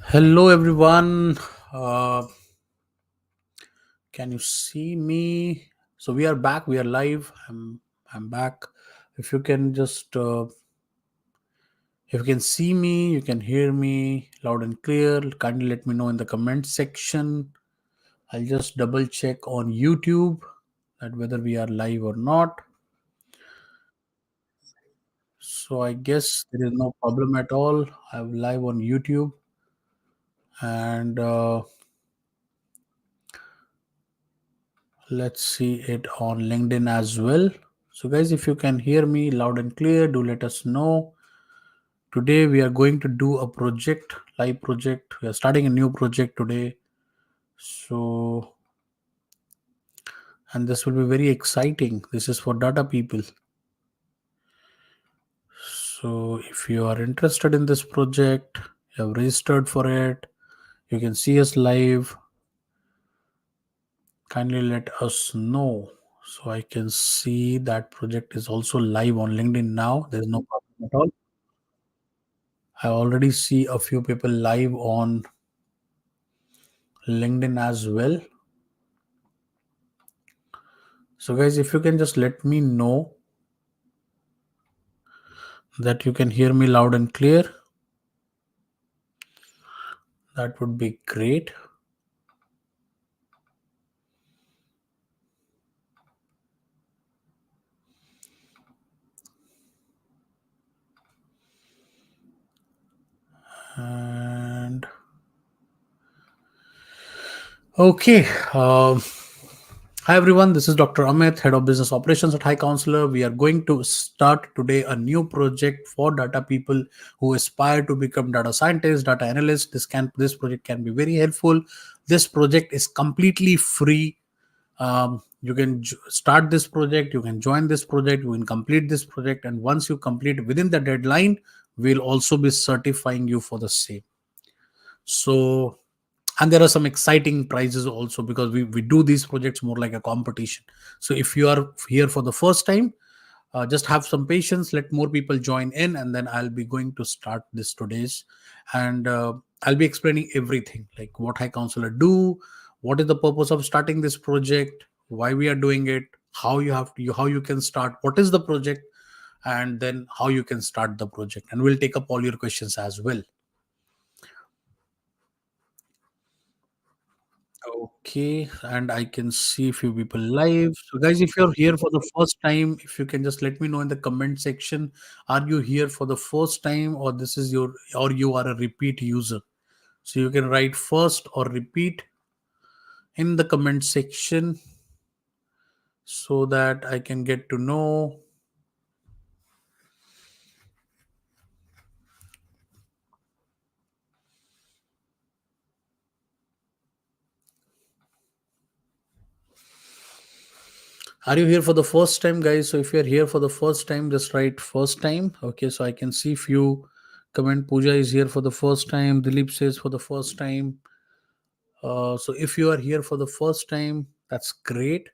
Hello, everyone. Can you see me? So we are back. We are live. I'm back. If you can just if you can see me, you can hear me loud and clear. Kindly let me know in the comment section. I'll just double check on YouTube that whether we are live or not. So I guess there is no problem at all. I'm live on YouTube and let's see it on LinkedIn as well. So, guys, if you can hear me loud and clear, do let us know. Today, we are going to do a project, live project. We are starting a new project today. So, and this will be very exciting. This is for data people. So, if you are interested in this project, you have registered for it, you can see us live. Kindly let us know. So, I can see that project is also live on LinkedIn now. There's no problem at all. I already see a few people live on LinkedIn as well. So, guys, if you can just let me know that you can hear me loud and clear, that would be great. And okay. Hi, everyone. This is Dr. Amit, Head of Business Operations at High Counselor. We are going to start today a new project for data people who aspire to become data scientists, data analysts. This project can be very helpful. This project is completely free. You can start this project, you can join this project, you can complete this project, and once you complete within the deadline, we'll also be certifying you for the same. So, and there are some exciting prizes also because we do these projects more like a competition. So if you are here for the first time, just have some patience, let more people join in, and then I'll be going to start this today's. And I'll be explaining everything like what High Counselor do, what is the purpose of starting this project, why we are doing it, how you can start, what is the project, and then how you can start the project, and we'll take up all your questions as well. Okay, and I can see few people live. So, guys, if you're here for the first time, if you can just let me know in the comment section, are you here for the first time, or this is your, or you are a repeat user? So you can write first or repeat in the comment section so that I can get to know. Are you here for the first time, guys? So if you're here for the first time, just write first time. Okay, so I can see few comment. Pooja is here for the first time. Dilip says for the first time. So if you are here for the first time, that's great.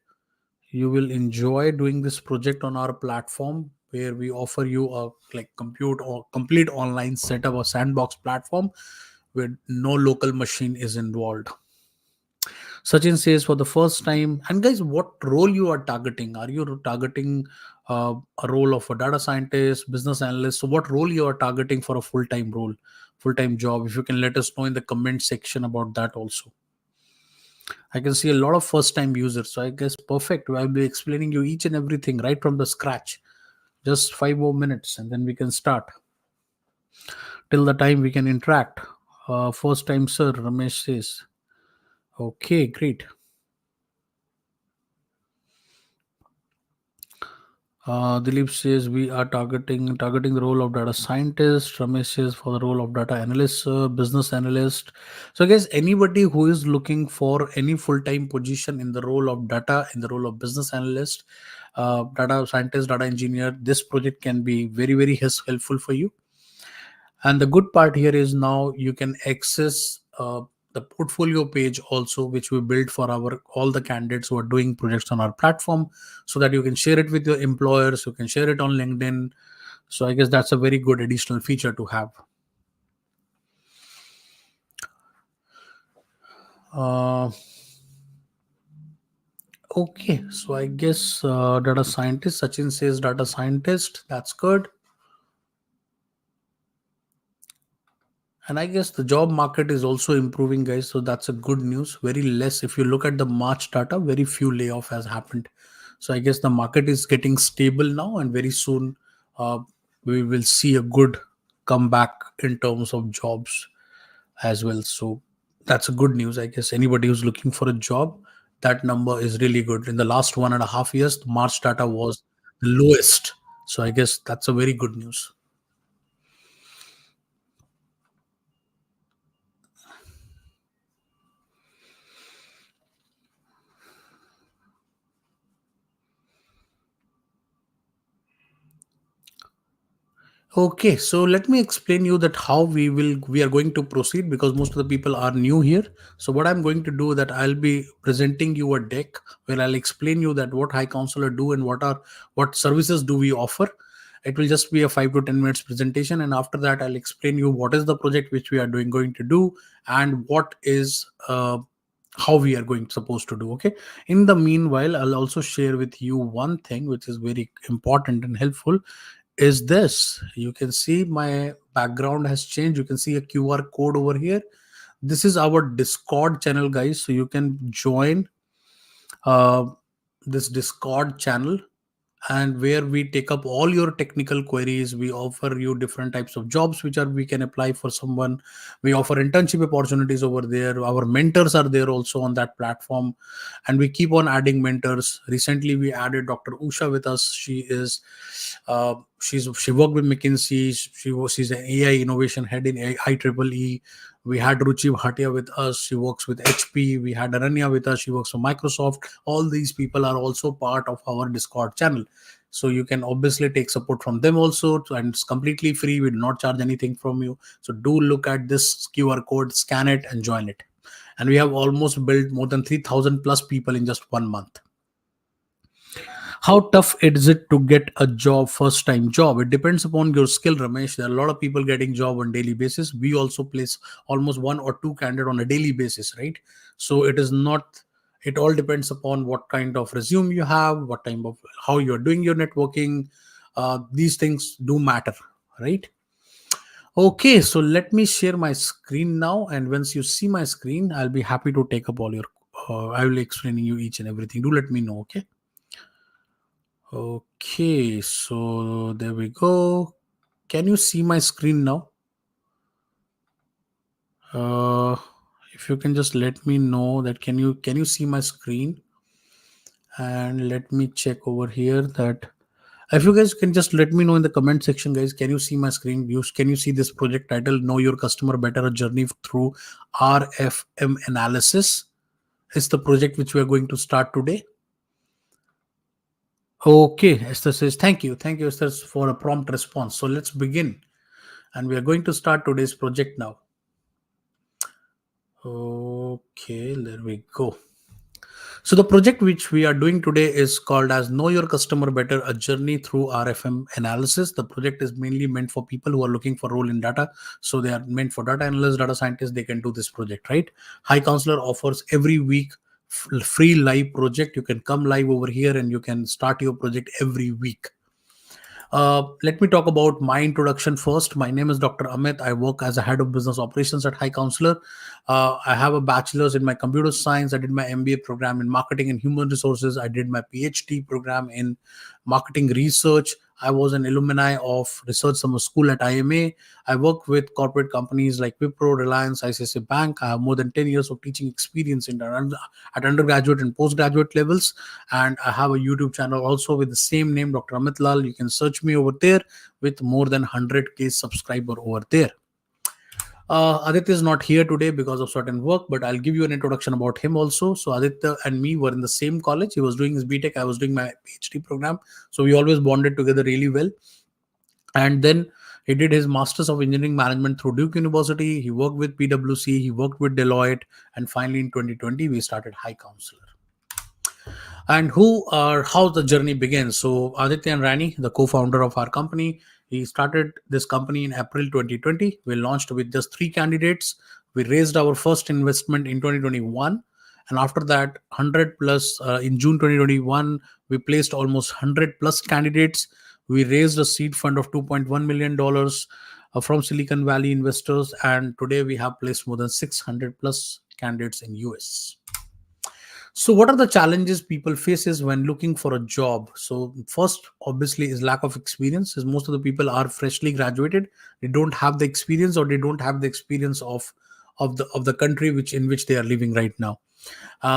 You will enjoy doing this project on our platform where we offer you a like compute or complete online setup, a sandbox platform where no local machine is involved. Sachin says for the first time. And guys, what role you are targeting? Are you targeting a role of a data scientist, business analyst? So what role you are targeting for a full-time role, full-time job? If you can let us know in the comment section about that also. I can see a lot of first time users. So I guess perfect. I'll be explaining you each and everything right from the scratch. Just 5 more minutes and then we can start. Till the time we can interact. First time, sir, Ramesh says. Okay, great. Dilip says we are targeting the role of data scientist. Ramesh says for the role of data analyst, business analyst. So, guys, anybody who is looking for any full time position in the role of data, in the role of business analyst, data scientist, data engineer, this project can be very helpful for you. And the good part here is now you can access the portfolio page also, which we built for our all the candidates who are doing projects on our platform, so that you can share it with your employers, you can share it on LinkedIn. So I guess that's a very good additional feature to have. Uh, okay, so I guess data scientist. Sachin says data scientist. That's good. And I guess the job market is also improving, guys. So that's a good news. Very less. If you look at the March data, very few layoff has happened. So I guess the market is getting stable now, and very soon uh, we will see a good comeback in terms of jobs as well. So that's a good news. I guess anybody who's looking for a job, that number is really good. In the last 1.5 years, the March data was the lowest. So I guess that's a very good news. Okay, so let me explain you that how we are going to proceed, because most of the people are new here. So what I'm going to do, that I'll be presenting you a deck where I'll explain you that what high counselor do and what services do we offer. It will just be a 5 to 10 minutes presentation, and after that I'll explain you what is the project which we are going to do, and what is how we are going supposed to do. Okay, in the meanwhile, I'll also share with you one thing which is very important and helpful. Is this, you can see my background has changed. You can see a QR code over here. This is our Discord channel, guys, so you can join uh, this Discord channel, and where we take up all your technical queries. We offer you different types of jobs which are we can apply for someone. We offer internship opportunities over there. Our mentors are there also on that platform, and we keep on adding mentors. Recently we added Dr. Usha with us. She worked with McKinsey. She's an AI innovation head in IEEE. We had Ruchi Bhatia with us. She works with HP. We had Aranya with us. She works for Microsoft. All these people are also part of our Discord channel. So you can obviously take support from them also, and it's completely free. We do not charge anything from you. So do look at this QR code, scan it, and join it. And we have almost built more than 3,000 plus people in just 1 month. How tough is it to get a job, first time job? It depends upon your skill, Ramesh. There are a lot of people getting job on daily basis. We also place almost one or two candidate on a daily basis, right? So it is not, it all depends upon what kind of resume you have, what time of, how you're doing your networking. These things do matter, right? Okay, so let me share my screen now, and once you see my screen, I'll be happy to take up all your I will explaining you each and everything. Do let me know. Okay. Okay, so there we go. Can you see my screen now? Uh, if you can just let me know that, can you see my screen? And let me check over here that, if you guys can just let me know in the comment section, guys, can you see my screen? Can you see this project title, Know Your Customer Better, a journey through RFM Analysis? Is the project which we are going to start today. Okay, Esther says, thank you, Esther, for a prompt response. So let's begin, and we are going to start today's project now. Okay, there we go. So the project which we are doing today is called as Know Your Customer Better, a journey through RFM analysis. The project is mainly meant for people who are looking for role in data. So they are meant for data analysts, data scientists. They can do this project, right? High Counselor offers every week free live project. You can come live over here and you can start your project every week. Let me talk about my introduction first. My name is Dr. Amit. I work as a head of business operations at High Counselor. I have a bachelor's in my computer science. I did my MBA program in marketing and human resources. I did my PhD program in marketing research. I was an alumni of Research Summer School at IMA. I work with corporate companies like Wipro, Reliance, ICICI Bank. I have more than 10 years of teaching experience at undergraduate and postgraduate levels. And I have a YouTube channel also with the same name, Dr. Amit Lal. You can search me over there with more than 100K subscriber over there. Aditya is not here today because of certain work, but I'll give you an introduction about him also. So Aditya and me were in the same college. He was doing his BTech. I was doing my PhD program. So we always bonded together really well. And then he did his Masters of Engineering Management through Duke University. He worked with PwC. He worked with Deloitte. And finally, in 2020, we started High Counselor. And how the journey begins. So Aditya and Rani, the co-founder of our company, he started this company in April 2020. We launched with just 3 candidates. We raised our first investment in 2021, and after that 100 plus in June 2021 we placed almost 100 plus candidates. We raised a seed fund of 2.1 million dollars from Silicon Valley investors, and today we have placed more than 600 plus candidates in US. So what are the challenges people faces when looking for a job? So first obviously is lack of experience, as most of the people are freshly graduated. They don't have the experience, or they don't have the experience of the country which in which they are living right now.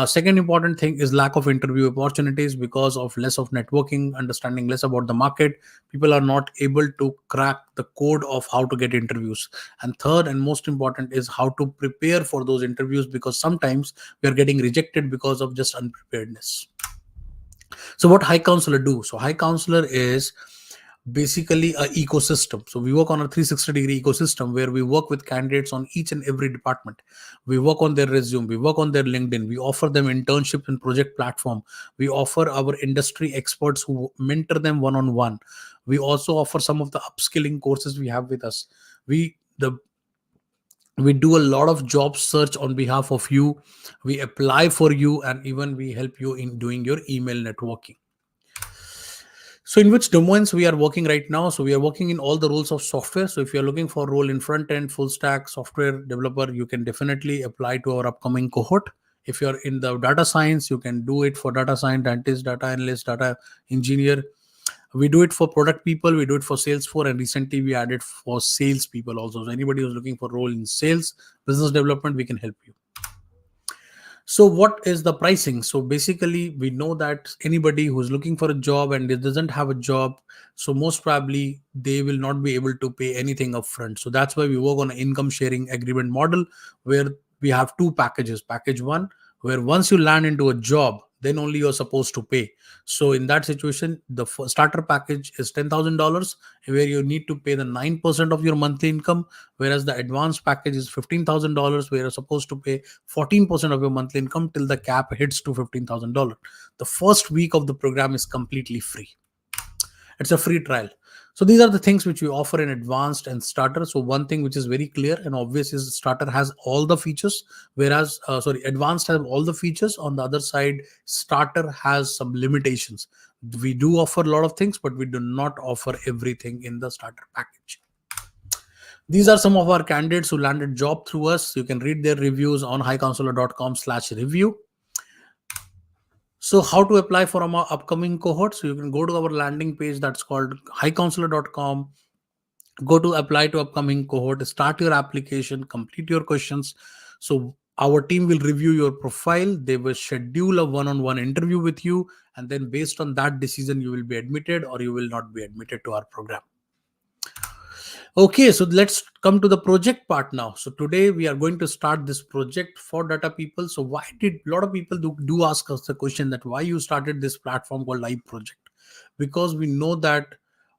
Second important thing is lack of interview opportunities because of less of networking, understanding less about the market. People are not able to crack the code of how to get interviews. And third and most important is how to prepare for those interviews, because sometimes we are getting rejected because of just unpreparedness. So what high counselor do? So high counselor is basically a ecosystem. So we work on a 360-degree ecosystem where we work with candidates on each and every department. We work on their resume, we work on their LinkedIn, we offer them internship and project platform. We offer our industry experts who mentor them one on one. We also offer some of the upskilling courses we have with us. We do a lot of job search on behalf of you. We apply for you, and even we help you in doing your email networking. So in which domains we are working right now? So we are working in all the roles of software. So if you're looking for a role in front end, full stack, software developer, you can definitely apply to our upcoming cohort. If you're in the data science, you can do it for data scientist, data analyst, data engineer. We do it for product people, we do it for Salesforce, and recently we added for sales people also. So anybody who's looking for a role in sales, business development, we can help you. So what is the pricing? So basically, we know that anybody who's looking for a job and they doesn't have a job, so most probably they will not be able to pay anything upfront. So that's why we work on an income sharing agreement model, where we have two packages. Package one, where once you land into a job, then only you're supposed to pay. So in that situation, the starter package is $10,000, where you need to pay the 9% of your monthly income, whereas the advanced package is $15,000, where you're supposed to pay 14% of your monthly income till the cap hits to $15,000. The first week of the program is completely free. It's a free trial. So these are the things which we offer in advanced and starter. So one thing which is very clear and obvious is starter has all the features, whereas advanced has all the features. On the other side, starter has some limitations. We do offer a lot of things, but we do not offer everything in the starter package. These are some of our candidates who landed job through us. You can read their reviews on highcounselor.com/review. So how to apply for our upcoming cohort? So you can go to our landing page that's called highcounselor.com. Go to apply to upcoming cohort, start your application, complete your questions. So our team will review your profile. They will schedule a one-on-one interview with you, and then based on that decision, you will be admitted or you will not be admitted to our program. Okay, so let's come to the project part now. So today we are going to start this project for data people. So why did a lot of people do ask us the question that why you started this platform called Live Project? Because we know that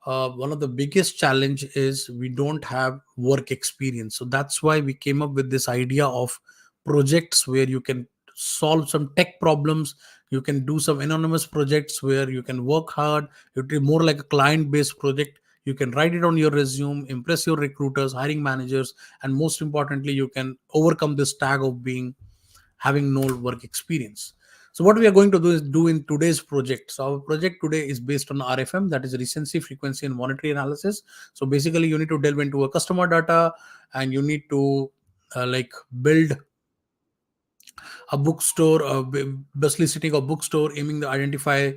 one of the biggest challenge is we don't have work experience. So that's why we came up with this idea of projects where you can solve some tech problems. You can do some anonymous projects where you can work hard. It is more like a client based project. You can write it on your resume, impress your recruiters, hiring managers, and most importantly, you can overcome this tag of being having no work experience. So what we are going to do in today's project. So our project today is based on RFM, that is recency, frequency, and monetary analysis. So basically, you need to delve into a customer data, and you need to build a bookstore, basically sitting a bookstore, aiming to identify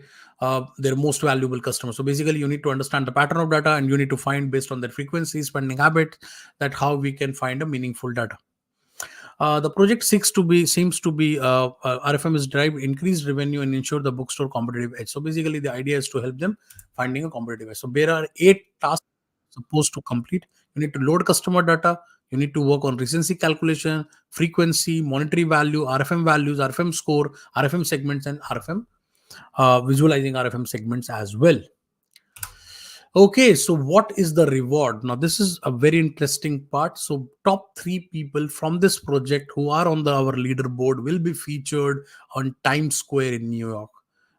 their most valuable customers. So basically, you need to understand the pattern of data, and you need to find based on their frequency, spending habit, that how we can find a meaningful data. The project seems to be RFM is drive increased revenue and ensure the bookstore competitive edge. So basically, the idea is to help them finding a competitive edge. So there are 8 tasks supposed to complete. You need to load customer data. You need to work on recency calculation, frequency, monetary value, RFM values, RFM score, RFM segments, and RFM visualizing RFM segments as well. Okay, so what is the reward? Now, this is a very interesting part. So, top 3 people from this project who are on our leaderboard will be featured on Times Square in New York.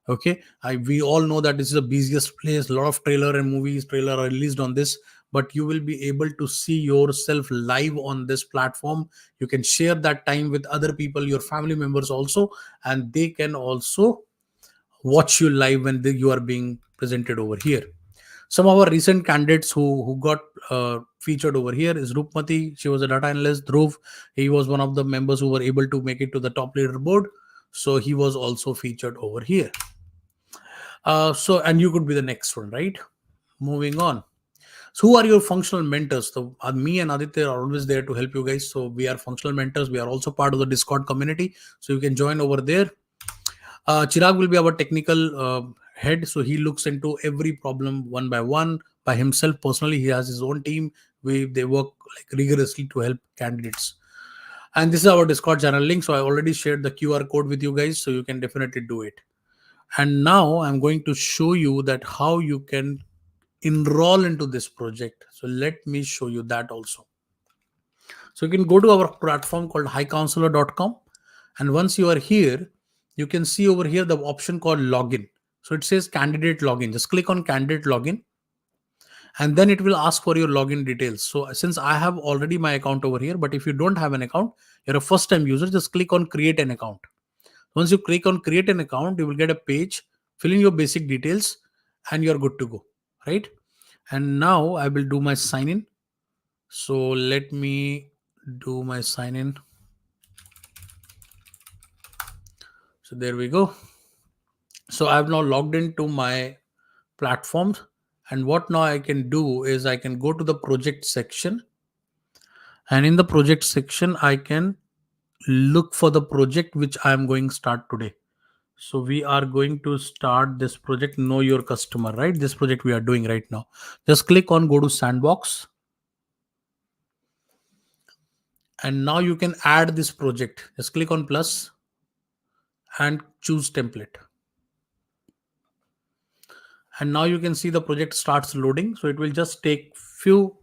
Okay, we all know that this is the busiest place. A lot of trailer and movies trailer are released on this, but you will be able to see yourself live on this platform. You can share that time with other people, your family members also, and they can also watch you live when you are being presented over here. Some of our recent candidates who got featured over here is Rupmati. She was a data analyst. Dhruv, he was one of the members who were able to make it to the top leaderboard, so he was also featured over here. And you could be the next one, right? Moving on. So who are your functional mentors? So me and Aditya are always there to help you guys. So we are functional mentors. We are also part of the Discord community, so you can join over there. Chirag will be our technical head, so he looks into every problem one by one by himself. Personally, he has his own team. They work like rigorously to help candidates. And this is our Discord channel link. So I already shared the QR code with you guys, so you can definitely do it. And now I'm going to show you that how you can enroll into this project. So let me show you that also. So you can go to our platform called highcounselor.com, and once you are here, you can see over here the option called login. So it says candidate login. Just click on candidate login, and then it will ask for your login details. So since I have already my account over here, but if you don't have an account, you're a first time user, just click on create an account. Once you click on create an account, you will get a page, fill in your basic details, and you're good to go, right? And now I will do my sign in. So let me do my sign in. So there we go. So I've now logged into my platforms, and what now I can do is I can go to the project section, and in the project section I can look for the project which I am going to start today. So we are going to start this project, know your customer, right? This project we are doing right now. Just click on go to sandbox, and now you can add this project. Just click on plus and choose template, and now you can see the project starts loading. So it will just take few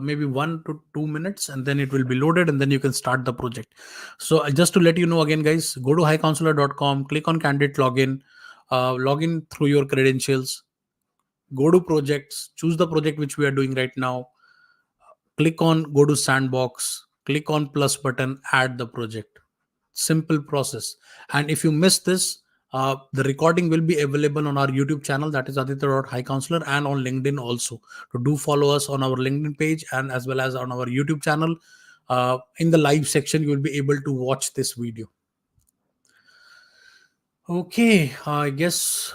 maybe 1 to 2 minutes, and then it will be loaded, and then you can start the project. So just to let you know again, guys, go to highcounselor.com, click on candidate login, log in through your credentials, go to projects, choose the project which we are doing right now, click on go to sandbox, click on plus button, add the project. Simple process. And if you miss this, the recording will be available on our YouTube channel, that is aditya.highcounselor, and on LinkedIn also. So do follow us on our LinkedIn page and as well as on our YouTube channel. In the live section, you will be able to watch this video. Okay, I guess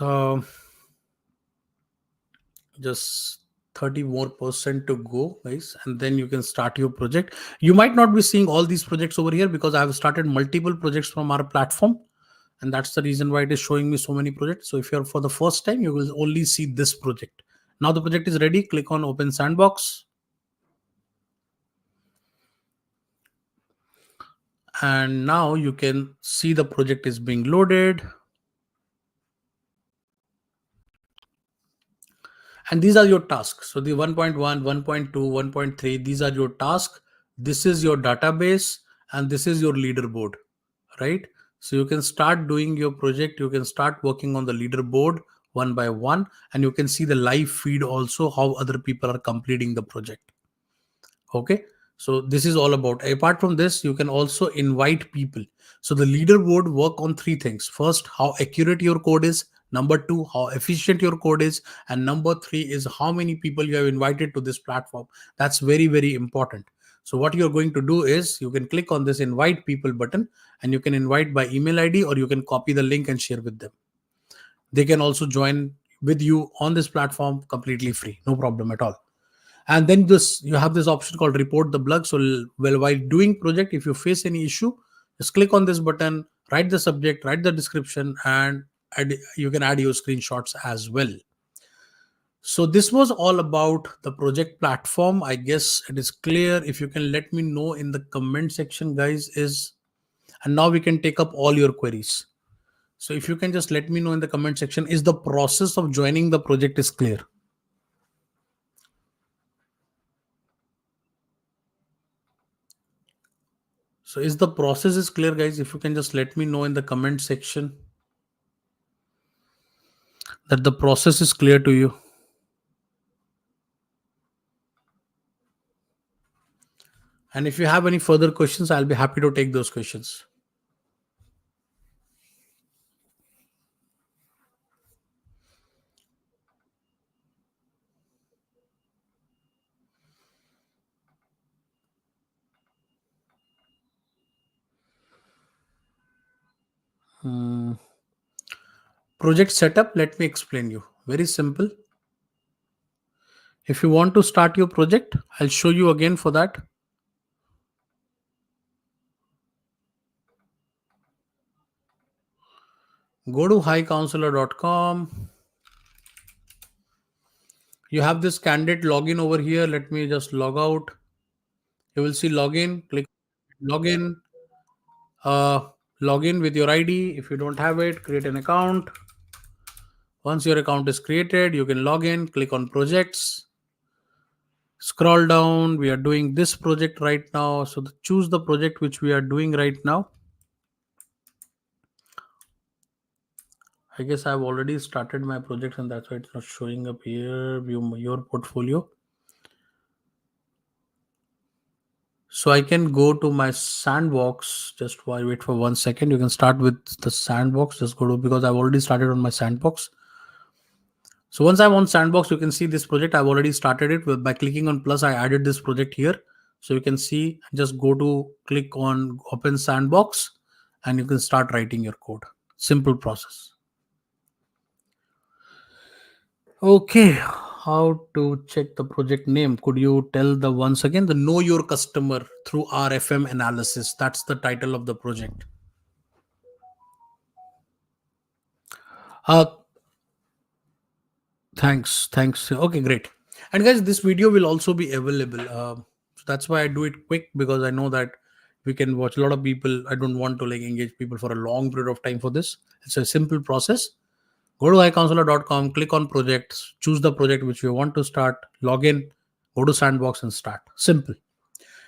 just 30 more percent to go, guys, and then you can start your project. You might not be seeing all these projects over here because I have started multiple projects from our platform, and that's the reason why it is showing me so many projects. So if you're for the first time, you will only see this project. Now the project is ready. Click on open sandbox, and now you can see the project is being loaded. And these are your tasks. So the 1.1, 1.2, 1.3, these are your tasks. This is your database, and this is your leaderboard, right? So you can start doing your project. You can start working on the leaderboard one by one, and you can see the live feed also, how other people are completing the project. Okay, so this is all about. Apart from this, you can also invite people. So the leaderboard work on three things. First, how accurate your code is. Number two, how efficient your code is. And number three is how many people you have invited to this platform. That's very, very important. So what you're going to do is you can click on this invite people button, and you can invite by email ID, or you can copy the link and share with them. They can also join with you on this platform completely free, no problem at all. And then this, you have this option called report the bug. So well, while doing project, if you face any issue, just click on this button, write the subject, write the description, and you can add your screenshots as well. So this was all about the project platform. I guess it is clear. If you can let me know in the comment section, guys, is, and now we can take up all your queries. So if you can just let me know in the comment section, is the process of joining the project is clear? So is the process is clear, guys? If you can just let me know in the comment section that the process is clear to you. And if you have any further questions, I'll be happy to take those questions. Hmm. Project setup, let me explain you. Very simple. If you want to start your project, I'll show you again for that. Go to highcounselor.com. You have this candidate login over here. Let me just log out. You will see login. Click login. Uh, Login with your ID. If you don't have it, create an account. Once your account is created, you can log in. Click on projects. Scroll down. We are doing this project right now. So choose the project which we are doing right now. I guess I've already started my project and that's why it's not showing up here. View your portfolio. So I can go to my sandbox. Just while wait for 1 second. You can start with the sandbox. Just go to, because I've already started on my sandbox. So once I'm on sandbox, you can see this project. I've already started it by clicking on plus. I added this project here. So you can see, just go to click on open sandbox and you can start writing your code. Simple process. Okay, how to check the project name? Could you tell the once again, the know your customer through RFM analysis? That's the title of the project. Uh, thanks. Okay, great. And guys, this video will also be available. So that's why I do it quick, because I know that we can watch a lot of people. I don't want to like engage people for a long period of time for this. It's a simple process. Go to iCounselor.com, click on projects, choose the project which you want to start, log in, go to sandbox and start. Simple.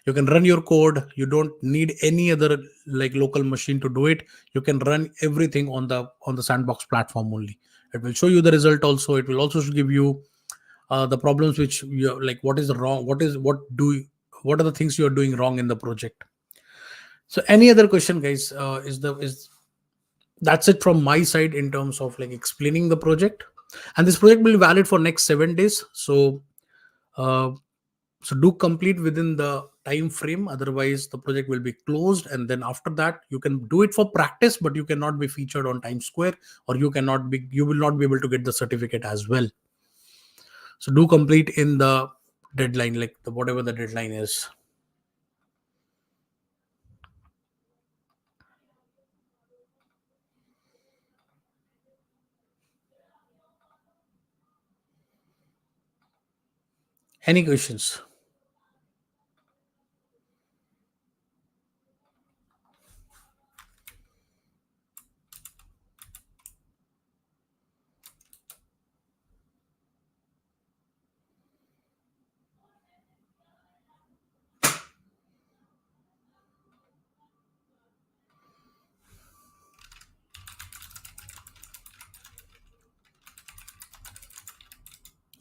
You can run your code. You don't need any other like local machine to do it. You can run everything on the sandbox platform only. It will show you the result also. It will also give you the problems which you like, what is wrong, what are the things you are doing wrong in the project. So any other question, guys? Is That's it from my side in terms of like explaining the project. And this project will be valid for next 7 days. Uh, so do complete within the time frame, otherwise the project will be closed. And then after that, you can do it for practice, but you cannot be featured on Times Square, or you will not be able to get the certificate as well. So do complete in the deadline, like the whatever the deadline is. Any questions?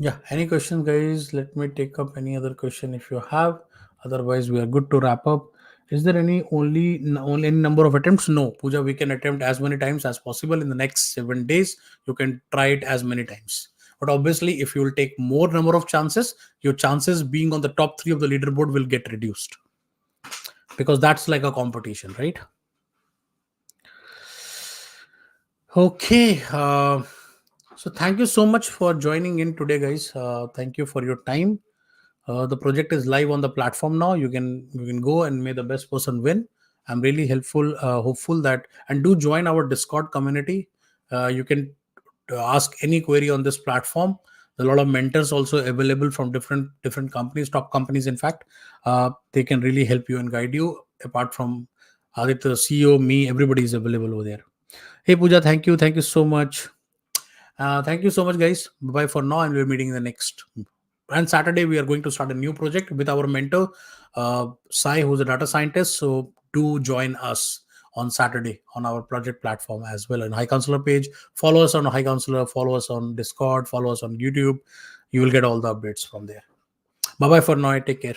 Yeah, any questions, guys? Let me take up any other question if you have. Otherwise, we are good to wrap up. Is there only any number of attempts? No, Pooja, we can attempt as many times as possible in the next 7 days. You can try it as many times. But obviously, if you will take more number of chances, your chances being on the top three of the leaderboard will get reduced, because that's like a competition, right? Okay. So thank you so much for joining in today, guys. Thank you for your time. The project is live on the platform now. You can go and may the best person win. I'm really hopeful that, and do join our Discord community. You can ask any query on this platform. There are a lot of mentors also available from different companies, top companies. In fact, they can really help you and guide you. Apart from Aditya, CEO, me, everybody is available over there. Hey Pooja, thank you so much. Thank you so much, guys. Bye for now, and we're meeting in the next. And Saturday, we are going to start a new project with our mentor, Sai, who's a data scientist. So do join us on Saturday on our project platform as well. On High Counselor page, follow us on High Counselor, follow us on Discord, follow us on YouTube. You will get all the updates from there. Bye bye for now. Take care.